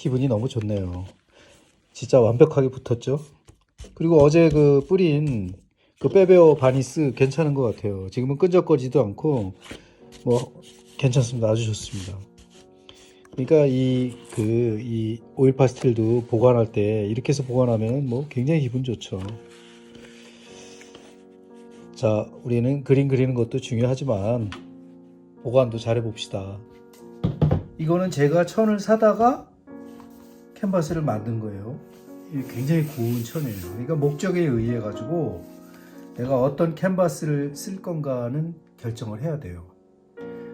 기분이 너무 좋네요. 진짜 완벽하게 붙었죠. 그리고 어제 그 뿌린 그 빼베오 바니스 괜찮은 것 같아요. 지금은 끈적거리지도 않고 뭐 괜찮습니다. 아주 좋습니다. 그러니까 이 오일 파스텔도 보관할 때 이렇게 해서 보관하면 뭐 굉장히 기분 좋죠. 자, 우리는 그림 그리는 것도 중요하지만 보관도 잘해 봅시다. 이거는 제가 천을 사다가 캔버스를 만든 거예요. 이게 굉장히 고운 천이에요. 그러니까 목적에 의해 가지고 내가 어떤 캔버스를 쓸 건가는 결정을 해야 돼요.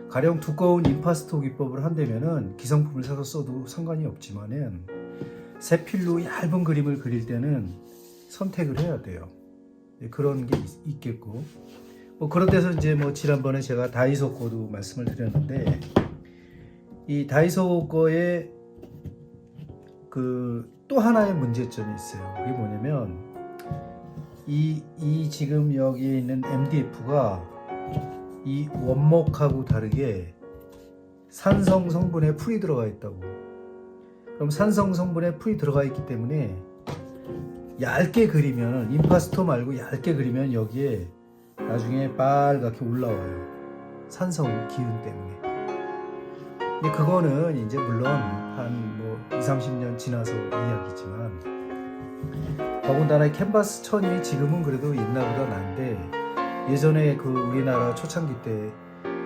가령 두꺼운 임파스토 기법을 한다면은 기성품을 사서 써도 상관이 없지만은 세필로 얇은 그림을 그릴 때는 선택을 해야 돼요. 그런 게 있겠고, 뭐 그런 데서 이제 뭐 지난번에 제가 다이소 거도 말씀을 드렸는데, 이 다이소 거에 그 또 하나의 문제점이 있어요. 그게 뭐냐면 이 지금 여기에 있는 MDF가 이 원목하고 다르게 산성 성분에 풀이 들어가 있다고. 그럼 산성 성분에 풀이 들어가 있기 때문에 얇게 그리면, 임파스토 말고 얇게 그리면 여기에 나중에 빨갛게 올라와요. 산성 기운 때문에. 근데 그거는 이제 물론 한 뭐 20-30년 지나서 이야기지만, 더군다나 캔버스 천이 지금은 그래도 옛날보다 나은데, 예전에 그 우리나라 초창기 때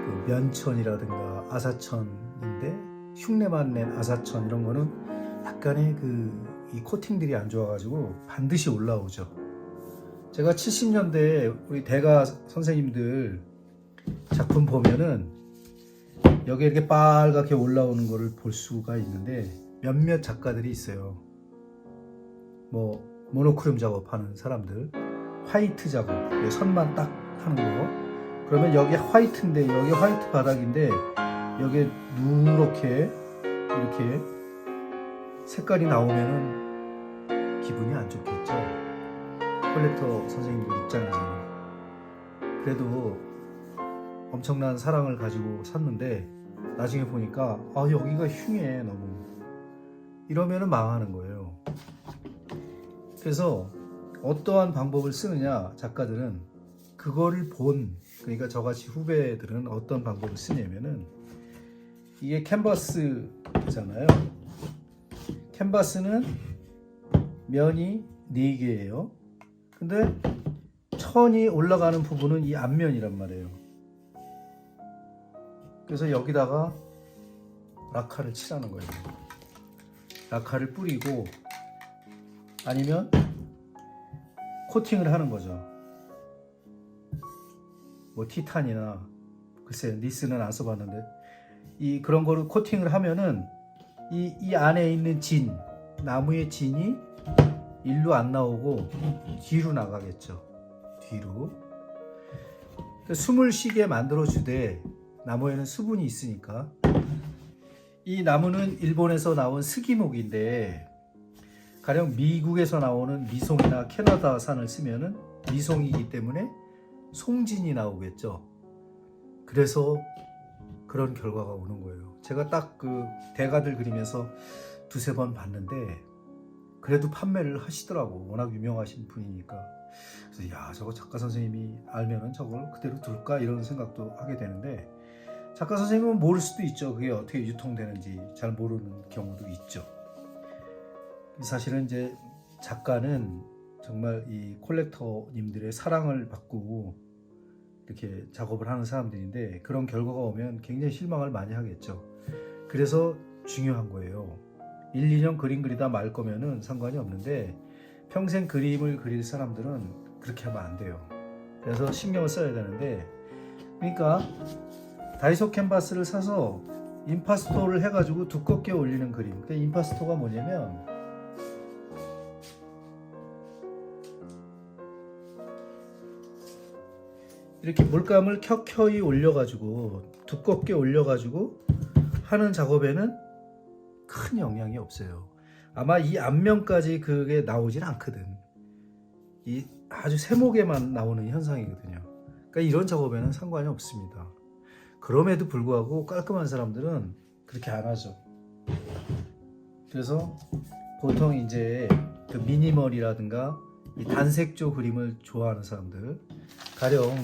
그 면천이라든가 아사천인데 흉내만 낸 아사천 이런 거는 약간의 이 코팅들이 안 좋아가지고 반드시 올라오죠. 제가 70년대 우리 대가 선생님들 작품 보면은 여기 이렇게 빨갛게 올라오는 거를 볼 수가 있는데, 몇몇 작가들이 있어요. 뭐 모노크롬 작업하는 사람들, 화이트 작업, 선만 딱 하는 거. 그러면 여기 화이트인데, 여기 화이트 바닥인데 여기에 누렇게 이렇게 색깔이 나오면은 기분이 안 좋겠죠. 컬렉터 선생님들 입장에서는. 그래도 엄청난 사랑을 가지고 샀는데 나중에 보니까 여기가 흉해 너무, 이러면은 망하는 거예요. 그래서 어떠한 방법을 쓰느냐, 작가들은 그거를 그러니까 저같이 후배들은 어떤 방법을 쓰냐면은, 이게 캔버스잖아요. 캔버스는 면이 4개예요. 근데 천이 올라가는 부분은 이 앞면이란 말이에요. 그래서 여기다가 라카를 칠하는 거예요. 라카를 뿌리고 아니면 코팅을 하는 거죠. 뭐 티탄이나, 글쎄 니스는 안 써봤는데, 그런 거를 코팅을 하면은 이 안에 있는 나무의 진이 일로 안 나오고 뒤로 나가겠죠. 뒤로. 숨을 쉬게 만들어 주되, 나무에는 수분이 있으니까. 이 나무는 일본에서 나온 스기목인데, 가령 미국에서 나오는 미송이나 캐나다산을 쓰면은 미송이기 때문에 송진이 나오겠죠. 그래서 그런 결과가 오는 거예요. 제가 딱 그 대가들 그리면서 2-3번 봤는데, 그래도 판매를 하시더라고. 워낙 유명하신 분이니까. 그래서 저거 작가 선생님이 알면은 저걸 그대로 둘까, 이런 생각도 하게 되는데, 작가 선생님은 모를 수도 있죠. 그게 어떻게 유통되는지 잘 모르는 경우도 있죠. 사실은 이제 작가는 정말 이 콜렉터님들의 사랑을 받고 이렇게 작업을 하는 사람들인데, 그런 결과가 오면 굉장히 실망을 많이 하겠죠. 그래서 중요한 거예요. 1-2년 그림 그리다 말 거면은 상관이 없는데, 평생 그림을 그릴 사람들은 그렇게 하면 안 돼요. 그래서 신경을 써야 되는데, 그러니까 다이소 캔버스를 사서 임파스토를 해가지고 두껍게 올리는 그림. 그러니까 임파스토가 뭐냐면, 이렇게 물감을 켜켜이 올려가지고 두껍게 올려가지고 하는 작업에는 큰 영향이 없어요. 아마 이 앞면까지 그게 나오진 않거든. 이 아주 세목에만 나오는 현상이거든요. 그러니까 이런 작업에는 상관이 없습니다. 그럼에도 불구하고 깔끔한 사람들은 그렇게 안 하죠. 그래서 보통 이제 그 미니멀이라든가 이 단색조 그림을 좋아하는 사람들, 가령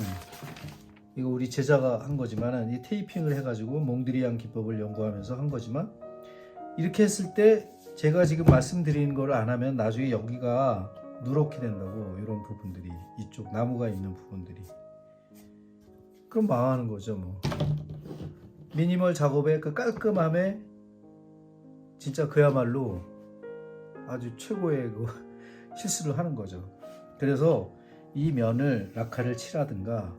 이거 우리 제자가 한 거지만은 이 테이핑을 해가지고 몽드리안 기법을 연구하면서 한 거지만, 이렇게 했을 때 제가 지금 말씀드리는 걸 안 하면 나중에 여기가 누렇게 된다고. 이런 부분들이, 이쪽 나무가 있는 부분들이, 그럼 망하는 거죠 뭐. 미니멀 작업의 그 깔끔함에 진짜 그야말로 아주 최고의 그 실수를 하는 거죠. 그래서 이 면을 라카를 칠하든가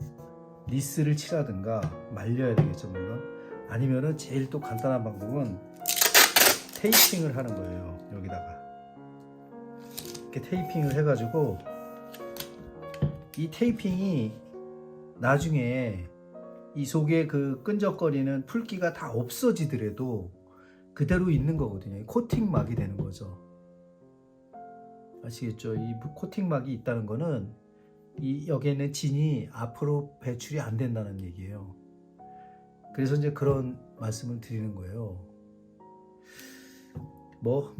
니스를 칠하든가 말려야 되겠죠 물론. 아니면은 제일 또 간단한 방법은 테이핑을 하는 거예요. 여기다가 이렇게 테이핑을 해가지고, 이 테이핑이 나중에 이 속에 그 끈적거리는 풀기가 다 없어지더라도 그대로 있는 거거든요. 코팅막이 되는 거죠. 아시겠죠? 이 코팅막이 있다는 거는 이 여기에 있는 진이 앞으로 배출이 안 된다는 얘기예요. 그래서 이제 그런 말씀을 드리는 거예요. 뭐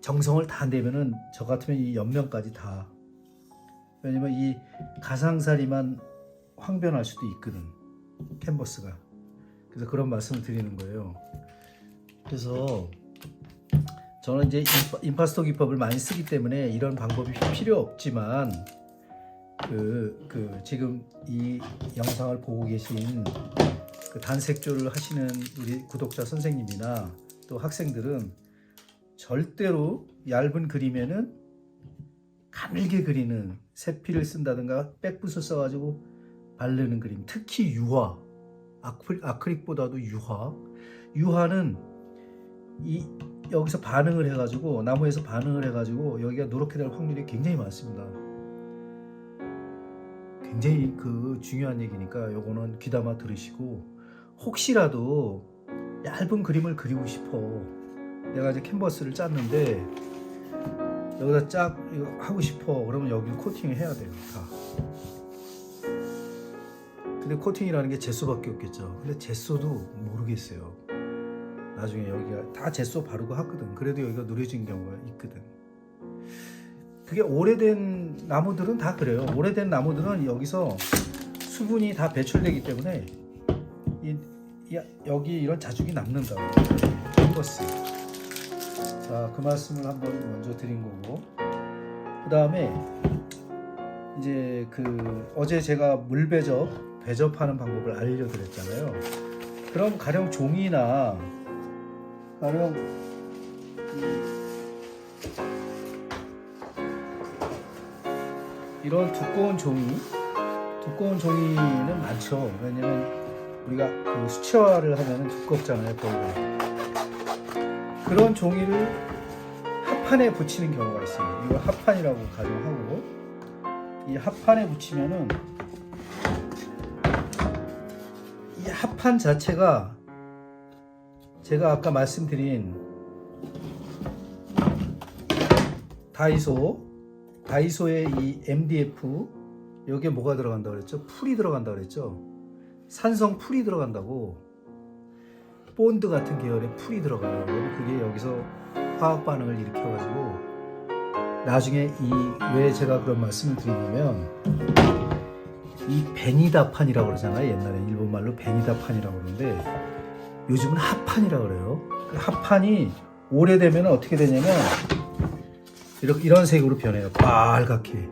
정성을 다 내면은 저 같으면 이 옆면까지 다, 왜냐면 이 가상사리만 황변할 수도 있거든, 캔버스가. 그래서 그런 말씀을 드리는 거예요. 그래서 저는 이제 임파스터 기법을 많이 쓰기 때문에 이런 방법이 필요 없지만, 지금 이 영상을 보고 계신 그 단색조를 하시는 우리 구독자 선생님이나 또 학생들은 절대로 얇은 그림에는 가늘게 그리는 세필을 쓴다든가 백붓을 써가지고 바르는 그림, 특히 유화, 아크릴보다도 유화는 이 여기서 반응을 해가지고, 나무에서 반응을 해가지고 여기가 누렇게 될 확률이 굉장히 많습니다. 굉장히 그 중요한 얘기니까 요거는 귀담아 들으시고, 혹시라도 얇은 그림을 그리고 싶어, 내가 이제 캔버스를 짰는데 여기다 쫙 이거 하고 싶어, 그러면 여기 코팅을 해야 돼요 다. 근데 코팅이라는 게 제소밖에 없겠죠. 근데 제소도 모르겠어요. 나중에 여기가 다 제소 바르고 하거든. 그래도 여기가 누래진 경우가 있거든. 그게 오래된 나무들은 다 그래요. 오래된 나무들은 여기서 수분이 다 배출되기 때문에 여기 이런 자죽이 남는다고. 캔버스. 자, 그 말씀을 한번 먼저 드린 거고, 그 다음에 이제 어제 제가 배접하는 방법을 알려드렸잖아요. 그럼 가령 종이나 가령 이런 두꺼운 종이는 많죠. 왜냐면 우리가 그 수채화를 하면 두껍잖아요, 거의. 그런 종이를 합판에 붙이는 경우가 있어요. 이걸 합판이라고 가정하고, 이 합판에 붙이면은 이 합판 자체가 제가 아까 말씀드린 다이소의 이 MDF, 여기에 뭐가 들어간다고 그랬죠? 풀이 들어간다고 그랬죠? 산성 풀이 들어간다고. 본드 같은 계열의 풀이 들어가요. 그게 여기서 화학 반응을 일으켜가지고 나중에 왜 제가 그런 말씀을 드리냐면, 이 베니다판이라고 그러잖아요. 옛날에 일본말로 베니다판이라고 그러는데 요즘은 합판이라고 그래요. 그 합판이 오래되면 어떻게 되냐면 이런 색으로 변해요. 빨갛게.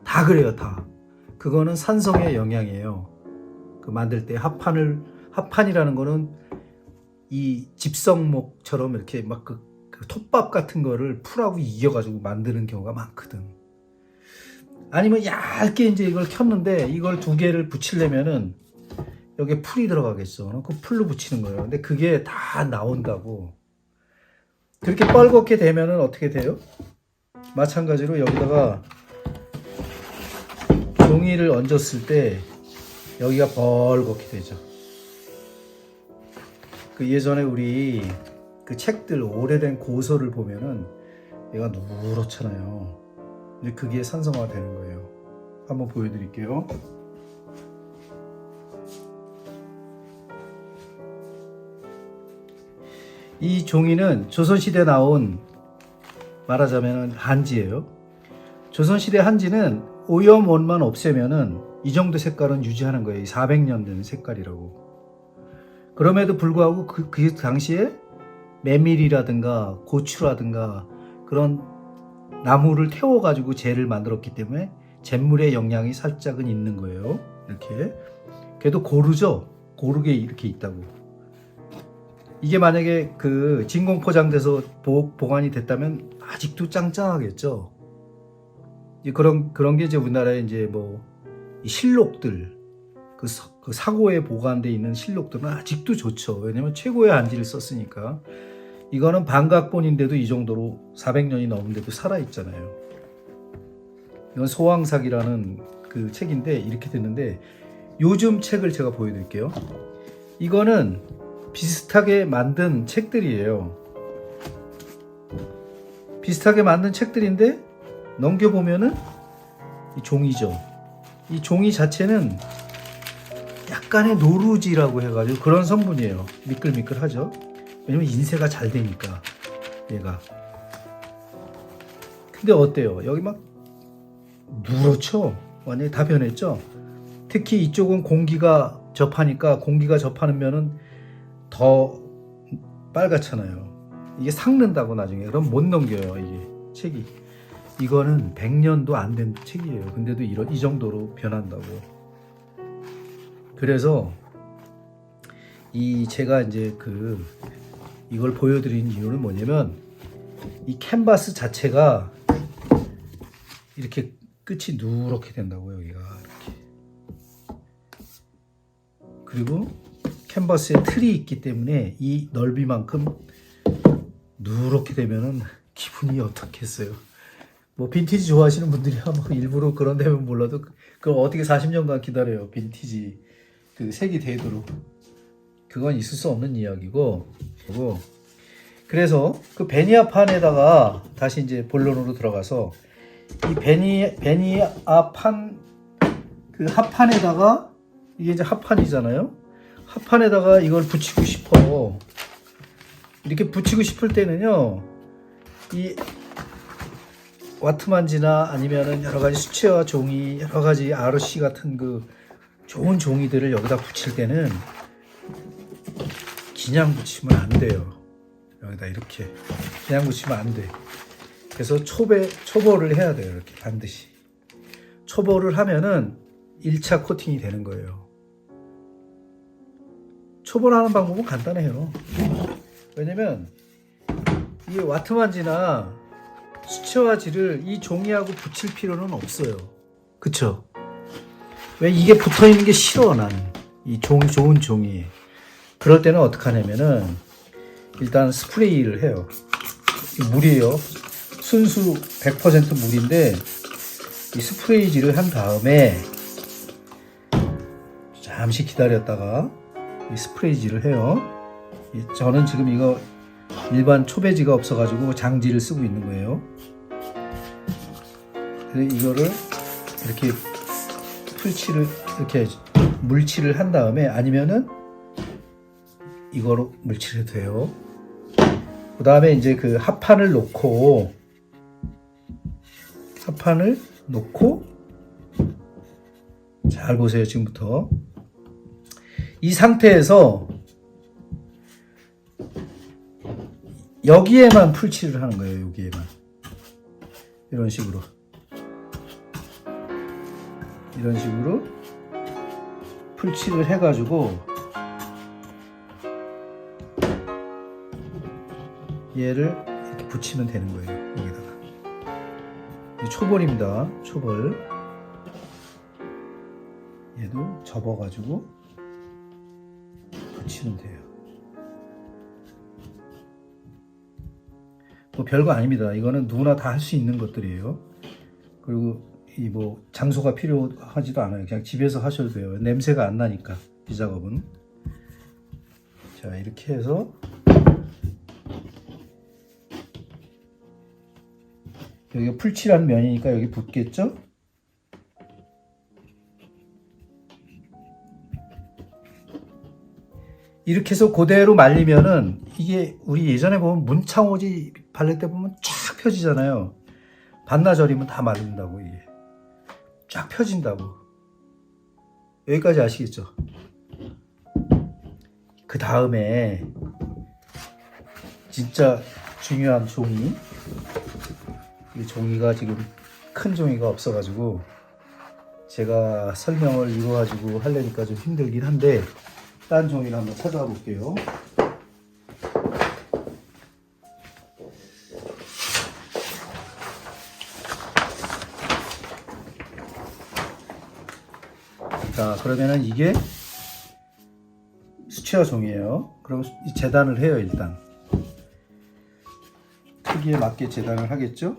다 그래요, 다. 그거는 산성의 영향이에요. 그 만들 때 합판이라는 거는 이 집성목처럼 이렇게 막 그 톱밥 같은 거를 풀하고 이어가지고 만드는 경우가 많거든. 아니면 얇게 이제 이걸 켰는데 이걸 두 개를 붙이려면은 여기에 풀이 들어가겠죠. 그 풀로 붙이는 거예요. 근데 그게 다 나온다고. 그렇게 빨갛게 되면은 어떻게 돼요? 마찬가지로 여기다가 종이를 얹었을 때 여기가 벌겋게 되죠. 그 예전에 우리 그 책들, 오래된 고서를 보면은 얘가 누렇잖아요. 근데 그게 산성화가 되는 거예요. 한번 보여드릴게요. 이 종이는 조선시대 나온 말하자면 한지예요. 조선시대 한지는 오염원만 없애면은 이 정도 색깔은 유지하는 거예요. 400년 된 색깔이라고. 그럼에도 불구하고 그 당시에 메밀이라든가 고추라든가 그런 나무를 태워가지고 젤을 만들었기 때문에 잿물의 영향이 살짝은 있는 거예요. 이렇게. 그래도 고르죠. 고르게 이렇게 있다고. 이게 만약에 그 진공 포장돼서 보관이 됐다면 아직도 짱짱하겠죠. 그런 게 이제 우리나라에 이제 뭐 이 실록들 그 사고에 보관돼 있는 실록들은 아직도 좋죠. 왜냐면 최고의 한지를 썼으니까. 이거는 반각본인데도 이 정도로 400년이 넘은데도 살아 있잖아요. 이건 소왕삭이라는 그 책인데 이렇게 됐는데 요즘 책을 제가 보여드릴게요. 이거는 비슷하게 만든 책들이에요. 비슷하게 만든 책들인데 넘겨보면은 이 종이죠. 이 종이 자체는 약간의 노루지라고 해가지고 그런 성분이에요. 미끌미끌하죠. 왜냐면 인쇄가 잘 되니까 얘가. 근데 어때요? 여기 막 누렇죠? 완전히 다 변했죠? 특히 이쪽은 공기가 접하니까 공기가 접하는 면은 더 빨갛잖아요. 이게 삭는다고 나중에. 그럼 못 넘겨요, 이게 책이. 이거는 100년도 안 된 책이에요. 근데도 이 정도로 변한다고. 그래서 제가 이제 이걸 보여드린 이유는 뭐냐면 이 캔버스 자체가 이렇게 끝이 누렇게 된다고 여기가 이렇게. 그리고 캔버스에 틀이 있기 때문에 이 넓이만큼 누렇게 되면은 기분이 어떻겠어요? 뭐 빈티지 좋아하시는 분들이 아마 일부러 그런 데면 몰라도 그걸 어떻게 40년간 기다려요. 빈티지 그 색이 되도록. 그건 있을 수 없는 이야기고. 그래서 그 베니아판에다가 다시 이제 본론으로 들어가서 이 베니아판 그 합판에다가 이게 이제 합판이잖아요. 합판에다가 이걸 붙이고 싶어. 이렇게 붙이고 싶을 때는요. 이 와트만지나 아니면은 여러 가지 수채화 종이, 여러 가지 RC 같은 그 좋은 종이들을 여기다 붙일 때는 그냥 붙이면 안 돼요. 여기다 이렇게 그냥 붙이면 안 돼. 그래서 초벌을 해야 돼요. 이렇게 반드시. 초벌을 하면은 1차 코팅이 되는 거예요. 초벌하는 방법은 간단해요. 왜냐면 이 와트만지나 수채화지를 이 종이하고 붙일 필요는 없어요. 그쵸? 왜 이게 붙어있는 게 싫어 나는. 이 좋은 종이. 그럴 때는 어떻게 하냐면은 일단 스프레이를 해요. 물이에요. 순수 100% 물인데 이 스프레이질을 한 다음에 잠시 기다렸다가 이 스프레이질을 해요. 저는 지금 이거 일반 초배지가 없어가지고 장지를 쓰고 있는 거예요. 그래서 이거를 이렇게 이렇게 물칠을 한 다음에 아니면은 이거로 물칠해도 돼요. 그 다음에 이제 그 합판을 놓고 잘 보세요. 지금부터 이 상태에서 여기에만 풀칠을 하는 거예요. 여기에만 이런 식으로 풀칠을 해가지고 얘를 이렇게 붙이면 되는 거예요. 여기다가 초벌입니다. 초벌. 얘도 접어가지고 붙이면 돼요. 뭐 별거 아닙니다. 이거는 누구나 다 할 수 있는 것들이에요. 그리고 이 뭐 장소가 필요하지도 않아요. 그냥 집에서 하셔도 돼요. 냄새가 안 나니까 이 작업은. 자, 이렇게 해서 여기가 풀칠한 면이니까 여기 붙겠죠? 이렇게 해서 그대로 말리면은 이게 우리 예전에 보면 문창호지 발릴 때 보면 쫙 펴지잖아요. 반나절이면 다 말린다고 이게. 쫙 펴진다고. 여기까지 아시겠죠? 그 다음에 진짜 중요한 종이, 이 종이가 지금 큰 종이가 없어가지고 제가 설명을 이거 가지고 하려니까 좀 힘들긴 한데 딴 종이를 한번 찾아와 볼게요. 자, 그러면은 이게 수채화 종이에요. 그럼 이 재단을 해요. 일단 크기에 맞게 재단을 하겠죠.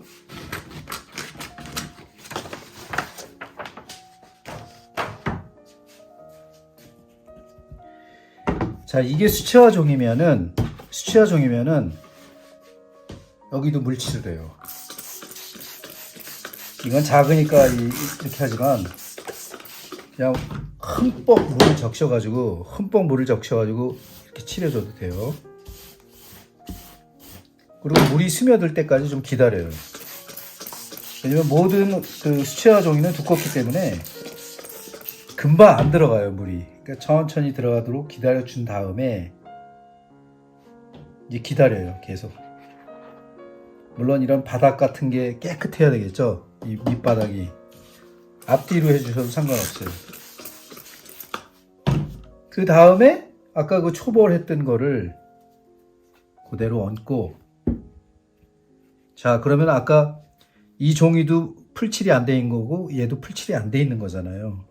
자, 이게 수채화 종이면은 여기도 물칠을 해요. 이건 작으니까 이렇게 하지만 그냥 흠뻑 물을 적셔가지고 이렇게 칠해줘도 돼요. 그리고 물이 스며들 때까지 좀 기다려요. 왜냐면 모든 그 수채화 종이는 두껍기 때문에 금방 안 들어가요, 물이. 그러니까 천천히 들어가도록 기다려준 다음에 이제 기다려요, 계속. 물론 이런 바닥 같은 게 깨끗해야 되겠죠. 이 밑바닥이. 앞뒤로 해주셔도 상관없어요. 그 다음에 아까 그 초벌했던 거를 그대로 얹고, 자, 그러면 아까 이 종이도 풀칠이 안 돼 있는 거고 얘도 풀칠이 안 돼 있는 거잖아요.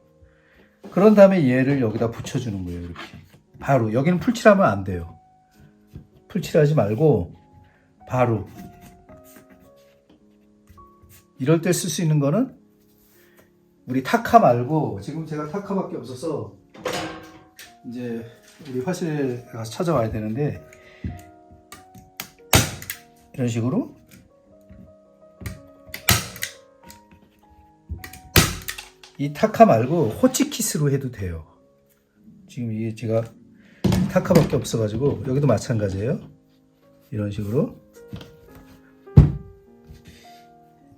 그런 다음에 얘를 여기다 붙여주는 거예요. 이렇게 바로. 여기는 풀칠하면 안 돼요. 풀칠하지 말고 바로. 이럴 때 쓸 수 있는 거는 우리 타카 말고, 지금 제가 타카밖에 없어서 이제 우리 화실에 가서 찾아와야 되는데, 이런 식으로 이 타카 말고 호치키스로 해도 돼요. 지금 이게 제가 타카밖에 없어가지고, 여기도 마찬가지예요. 이런 식으로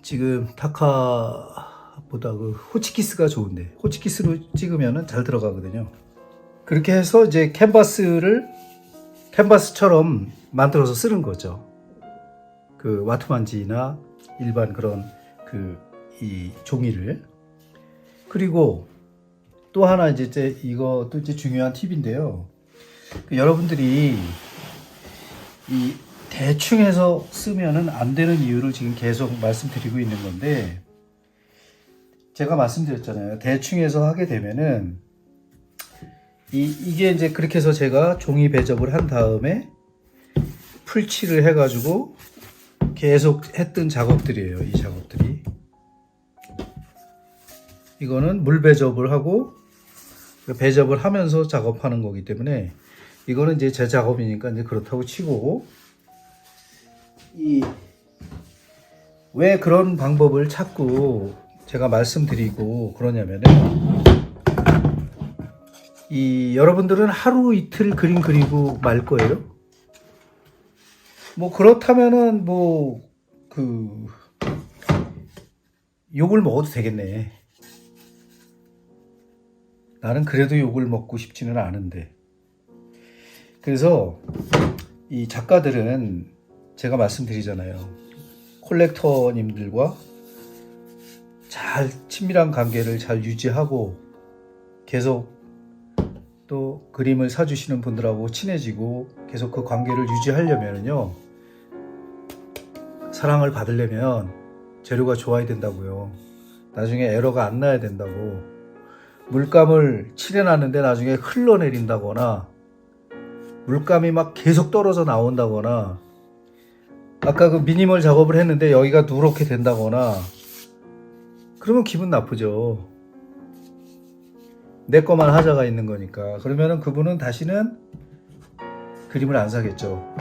지금 타카보다 그 호치키스가 좋은데, 호치키스로 찍으면 잘 들어가거든요. 그렇게 해서 이제 캔버스처럼 만들어서 쓰는 거죠. 그 와트만지나 일반 그런 이 종이를. 그리고 또 하나 이제 이것도 이제 중요한 팁인데요. 여러분들이 이 대충 해서 쓰면은 안 되는 이유를 지금 계속 말씀드리고 있는 건데, 제가 말씀드렸잖아요. 대충 해서 하게 되면은 이게 이제 그렇게 해서 제가 종이 배접을 한 다음에 풀칠을 해가지고 계속 했던 작업들이에요. 이 작업들이. 이거는 물 배접을 하고 배접을 하면서 작업하는 거기 때문에 이거는 이제 제 작업이니까 이제 그렇다고 치고, 왜 그런 방법을 자꾸 제가 말씀드리고 그러냐면은, 여러분들은 하루 이틀 그림 그리고 말 거예요. 뭐 그렇다면은 욕을 먹어도 되겠네. 나는 그래도 욕을 먹고 싶지는 않은데. 그래서 이 작가들은 제가 말씀드리잖아요. 콜렉터님들과 잘 친밀한 관계를 잘 유지하고 계속 또 그림을 사주시는 분들하고 친해지고 계속 그 관계를 유지하려면요, 사랑을 받으려면 재료가 좋아야 된다고요. 나중에 에러가 안 나야 된다고. 물감을 칠해놨는데 나중에 흘러내린다거나 물감이 막 계속 떨어져 나온다거나, 아까 그 미니멀 작업을 했는데 여기가 누렇게 된다거나, 그러면 기분 나쁘죠. 내 거만 하자가 있는 거니까. 그러면은 그분은 다시는 그림을 안 사겠죠.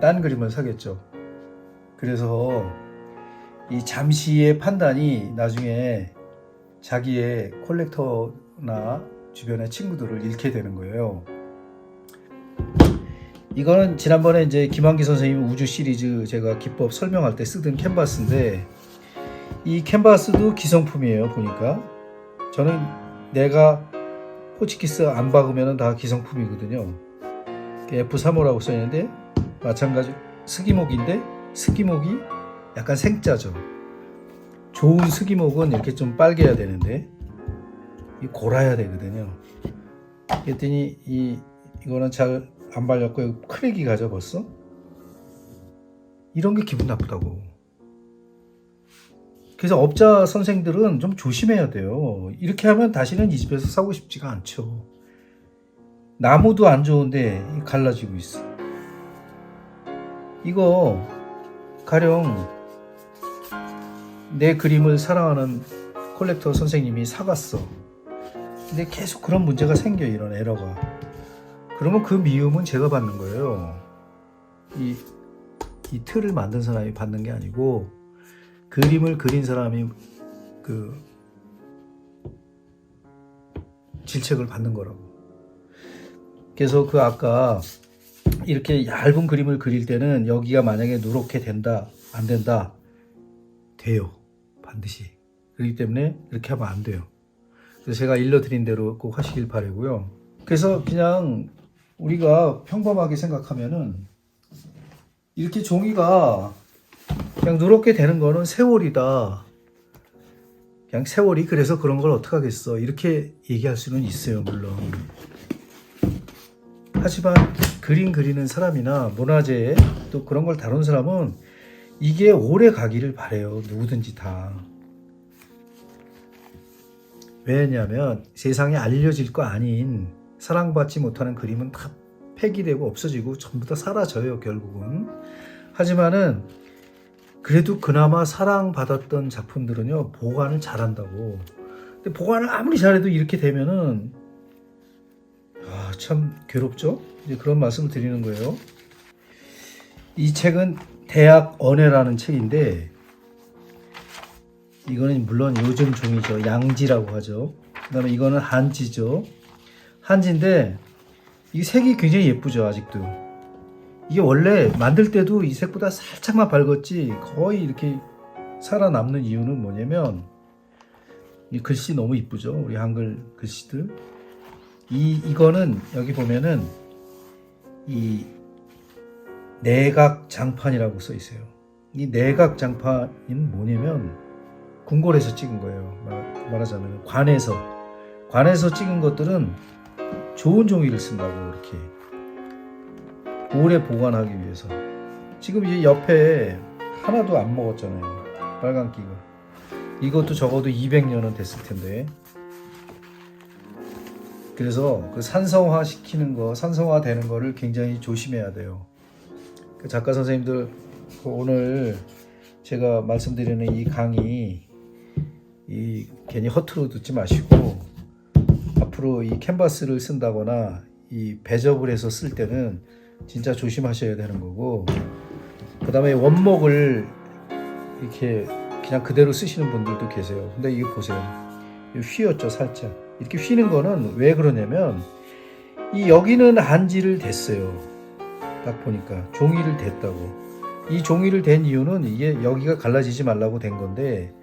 딴 그림을 사겠죠. 그래서 이 잠시의 판단이 나중에 자기의 콜렉터나 주변의 친구들을 잃게 되는 거예요. 이거는 지난번에 이제 김한기 선생님 우주 시리즈 제가 기법 설명할 때 쓰던 캔버스인데, 이 캔버스도 기성품이에요. 보니까 저는 내가 호치키스 안 박으면 다 기성품이거든요. F35라고 써있는데 마찬가지 스기목인데, 스기목이 약간 생짜죠. 좋은 스기목은 이렇게 좀 빨개야 되는데 이 골아야 되거든요. 그랬더니 이거는 잘 안 발렸고 크랙이 가져 벌써. 이런 게 기분 나쁘다고. 그래서 업자 선생들은 좀 조심해야 돼요. 이렇게 하면 다시는 이 집에서 사고 싶지가 않죠. 나무도 안 좋은데 갈라지고 있어. 이거 가령 내 그림을 사랑하는 콜렉터 선생님이 사갔어. 근데 계속 그런 문제가 생겨, 이런 에러가. 그러면 그 미움은 제가 받는 거예요. 이 틀을 만든 사람이 받는 게 아니고 그림을 그린 사람이 그 질책을 받는 거라고. 그래서 그 아까 이렇게 얇은 그림을 그릴 때는 여기가 만약에 누렇게 된다, 안 된다, 돼요. 반드시. 그렇기 때문에 이렇게 하면 안 돼요. 그래서 제가 일러드린 대로 꼭 하시길 바라고요. 그래서 그냥 우리가 평범하게 생각하면은 이렇게 종이가 그냥 누렇게 되는 거는 세월이다. 그냥 세월이 그래서 그런 걸 어떡하겠어. 이렇게 얘기할 수는 있어요, 물론. 하지만 그림 그리는 사람이나 문화재 또 그런 걸 다룬 사람은 이게 오래 가기를 바래요. 누구든지 다. 왜냐하면 세상에 알려질 거 아닌 사랑받지 못하는 그림은 다 폐기되고 없어지고 전부 다 사라져요, 결국은. 하지만은 그래도 그나마 사랑받았던 작품들은요, 보관을 잘한다고. 근데 보관을 아무리 잘해도 이렇게 되면은 참 괴롭죠? 이제 그런 말씀을 드리는 거예요. 이 책은 대학 언해라는 책인데, 이거는 물론 요즘 종이죠. 양지라고 하죠. 그 다음에 이거는 한지죠. 한지인데 이 색이 굉장히 예쁘죠. 아직도. 이게 원래 만들 때도 이 색보다 살짝만 밝았지 거의 이렇게 살아남는 이유는 뭐냐면 이 글씨 너무 이쁘죠. 우리 한글 글씨들. 이거는 여기 보면은 이 내각 장판이라고 써 있어요. 이 내각 장판은 뭐냐면 궁궐에서 찍은 거예요. 말하자면 관에서 찍은 것들은 좋은 종이를 쓴다고, 이렇게 오래 보관하기 위해서. 지금 이 옆에 하나도 안 먹었잖아요, 빨간기가. 이것도 적어도 200년은 됐을 텐데. 그래서 그 산성화 시키는 거, 산성화 되는 거를 굉장히 조심해야 돼요. 그 작가 선생님들, 오늘 제가 말씀드리는 이 강의 괜히 허투루 듣지 마시고, 앞으로 이 캔버스를 쓴다거나 이 배접을 해서 쓸 때는 진짜 조심하셔야 되는 거고, 그 다음에 원목을 이렇게 그냥 그대로 쓰시는 분들도 계세요. 근데 이거 보세요. 휘었죠, 살짝. 이렇게 휘는 거는 왜 그러냐면 이 여기는 한지를 댔어요. 딱 보니까 종이를 댔다고. 이 종이를 댄 이유는 이게 여기가 갈라지지 말라고 된 건데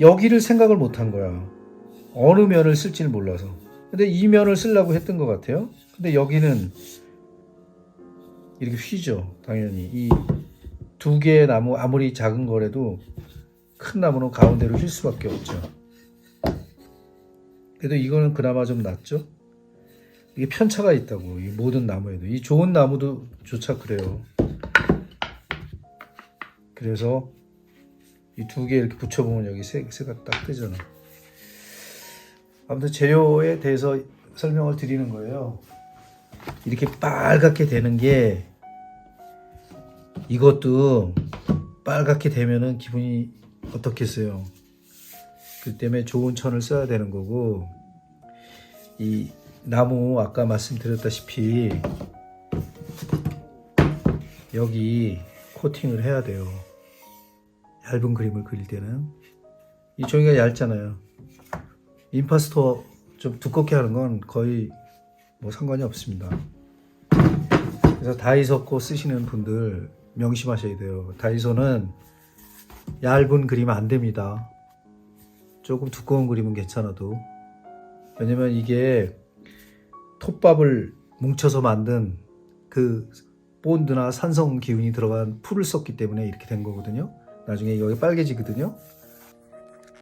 여기를 생각을 못 한 거야. 어느 면을 쓸지는 몰라서. 근데 이 면을 쓰려고 했던 것 같아요. 근데 여기는 이렇게 휘죠. 당연히 이 두 개의 나무 아무리 작은 거라도 큰 나무는 가운데로 휠 수밖에 없죠. 그래도 이거는 그나마 좀 낫죠. 이게 편차가 있다고, 이 모든 나무에도. 이 좋은 나무도 조차 그래요. 그래서 이 두 개 이렇게 붙여보면 여기 새가 딱 뜨잖아. 아무튼 재료에 대해서 설명을 드리는 거예요. 이렇게 빨갛게 되는 게, 이것도 빨갛게 되면은 기분이 어떻겠어요. 그 때문에 좋은 천을 써야 되는 거고, 이 나무 아까 말씀드렸다시피 여기 코팅을 해야 돼요. 얇은 그림을 그릴 때는. 이 종이가 얇잖아요. 임파스터 좀 두껍게 하는 건 거의 뭐 상관이 없습니다. 그래서 다이소 거 쓰시는 분들 명심하셔야 돼요. 다이소는 얇은 그림 안 됩니다. 조금 두꺼운 그림은 괜찮아도. 왜냐면 이게 톱밥을 뭉쳐서 만든 그 본드나 산성 기운이 들어간 풀을 썼기 때문에 이렇게 된 거거든요. 나중에 여기 빨개지거든요.